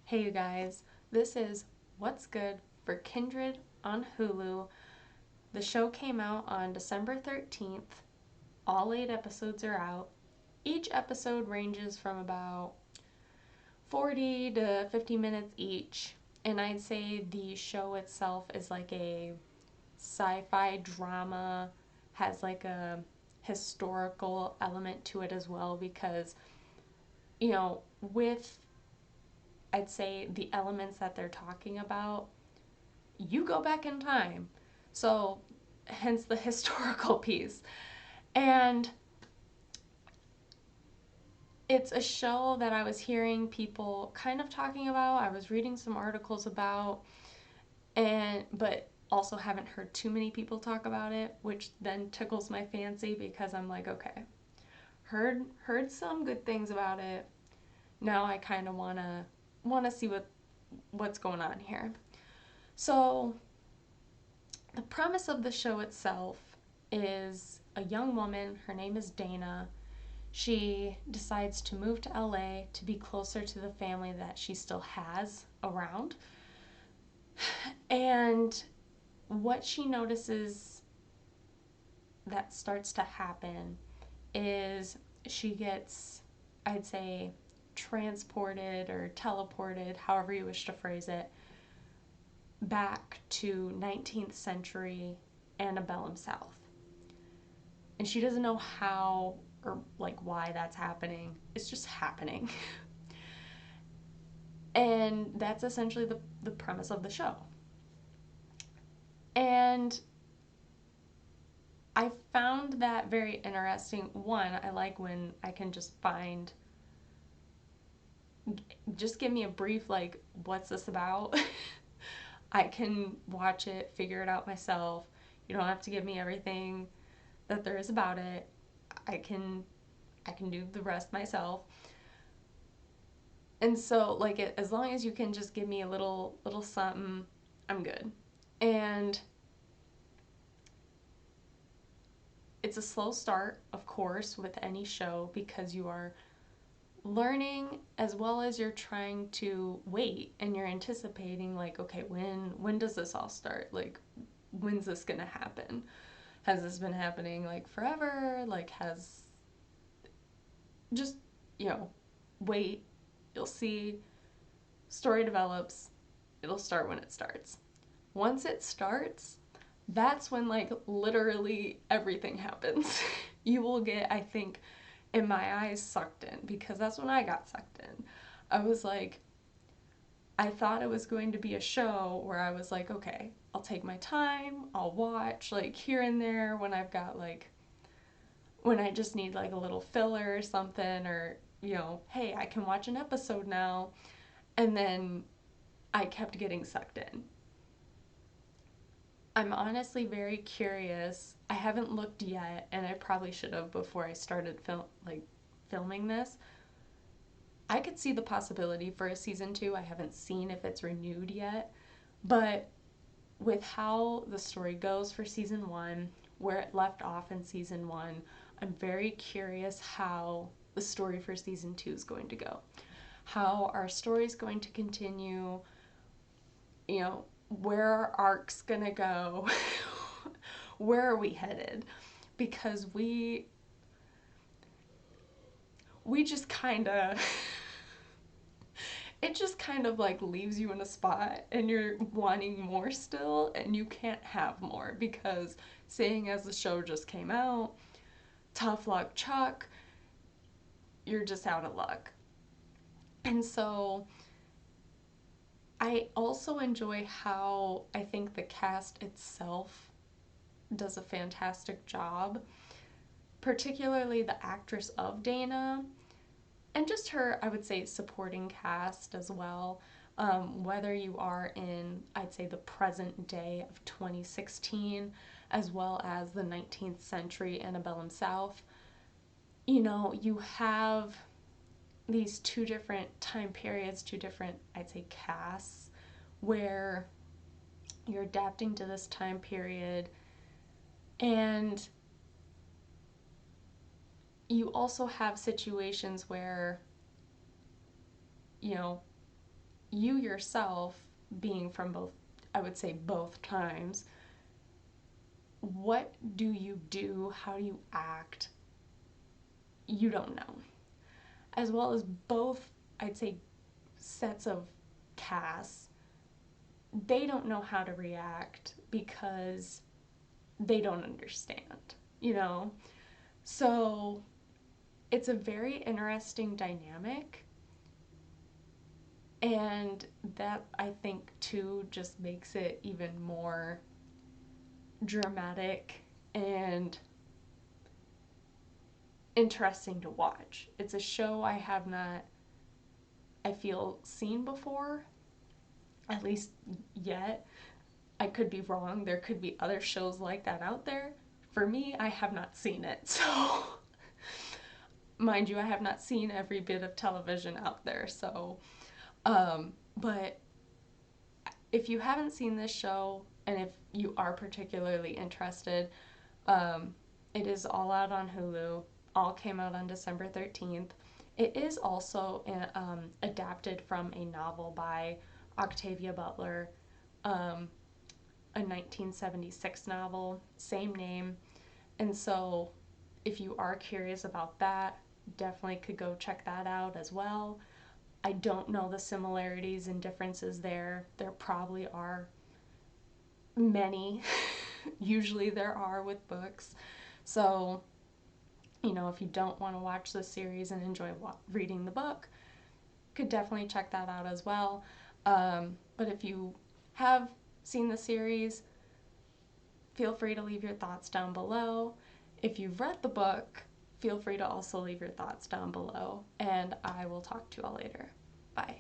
Hey you guys, this is What's Good for Kindred on Hulu. The show came out on December 13th. All 8 episodes are out. Each episode ranges from about 40 to 50 minutes each. And I'd say the show itself is like a sci fi drama, has like a historical element to it as well because, with I'd say the elements that they're talking about, you go back in time. So, hence the historical piece. And it's a show that I was hearing people kind of talking about. I was reading some articles about, but also haven't heard too many people talk about it, which then tickles my fancy because I'm like, okay, heard some good things about it. Now I kind of wanna see what's going on here. So the premise of the show itself is a young woman, her name is Dana. She decides to move to LA to be closer to the family that she still has around. And what she notices that starts to happen is she gets, I'd say, transported or teleported, however you wish to phrase it, back to 19th century Antebellum South. And she doesn't know how or like why that's happening. It's just happening. And that's essentially the premise of the show. And I found that very interesting. One, I like when I can just give me a brief, like, what's this about? I can watch it, figure it out myself. You don't have to give me everything that there is about it. I can I can do the rest myself. And so like as long as you can just give me a little something, I'm good. And it's a slow start, of course, with any show because you are learning as well as you're trying to wait and you're anticipating like, okay, when does this all start? Like when's this going to happen? Has this been happening like forever? Like has just, you know, wait, you'll see, story develops, it'll start when it starts. Once it starts, that's when like literally everything happens. You will get, I think, in my eyes, sucked in because that's when I got sucked in. I was like, I thought it was going to be a show where I was like, okay, I'll take my time, I'll watch like here and there when I've got like, when I just need like a little filler or something, or, hey, I can watch an episode now. And then I kept getting sucked in. I'm honestly very curious. I haven't looked yet, and I probably should have before I started filming this. I could see the possibility for a season 2. I haven't seen if it's renewed yet, but with how the story goes for season 1, where it left off in season 1, I'm very curious how the story for season 2 is going to go. How our story is going to continue, where our arc's gonna go, where are we headed? Because we just kind of it just kind of like leaves you in a spot and you're wanting more still and you can't have more because seeing as the show just came out, tough luck Chuck, you're just out of luck. And so I also enjoy how I think the cast itself does a fantastic job, particularly the actress of Dana, and just her, I would say, supporting cast as well. Whether you are in, I'd say, the present day of 2016, as well as the 19th century Antebellum South, you have these two different time periods, two different, I'd say, casts, where you're adapting to this time period, and you also have situations where, you know, you yourself, being from both, I would say both times, what do you do? How do you act? You don't know. As well as both, I'd say, sets of casts, they don't know how to react because they don't understand, you know? So it's a very interesting dynamic. And that, I think, too, just makes it even more dramatic and interesting to watch. It's a show I have not, I feel, seen before, at least yet. I could be wrong. There could be other shows like that out there. For me, I have not seen it. So, mind you, I have not seen every bit of television out there. So, but if you haven't seen this show, and if you are particularly interested, um, it is all out on Hulu. All came out on December 13th. It is also adapted from a novel by Octavia Butler, um, a 1976 novel, same name. And so, if you are curious about that, definitely could go check that out as well. I don't know the similarities and differences there. There probably are many. Usually there are with books. So, if you don't want to watch the series and enjoy reading the book, could definitely check that out as well. But if you have seen the series, feel free to leave your thoughts down below. If you've read the book, feel free to also leave your thoughts down below. And I will talk to you all later. Bye.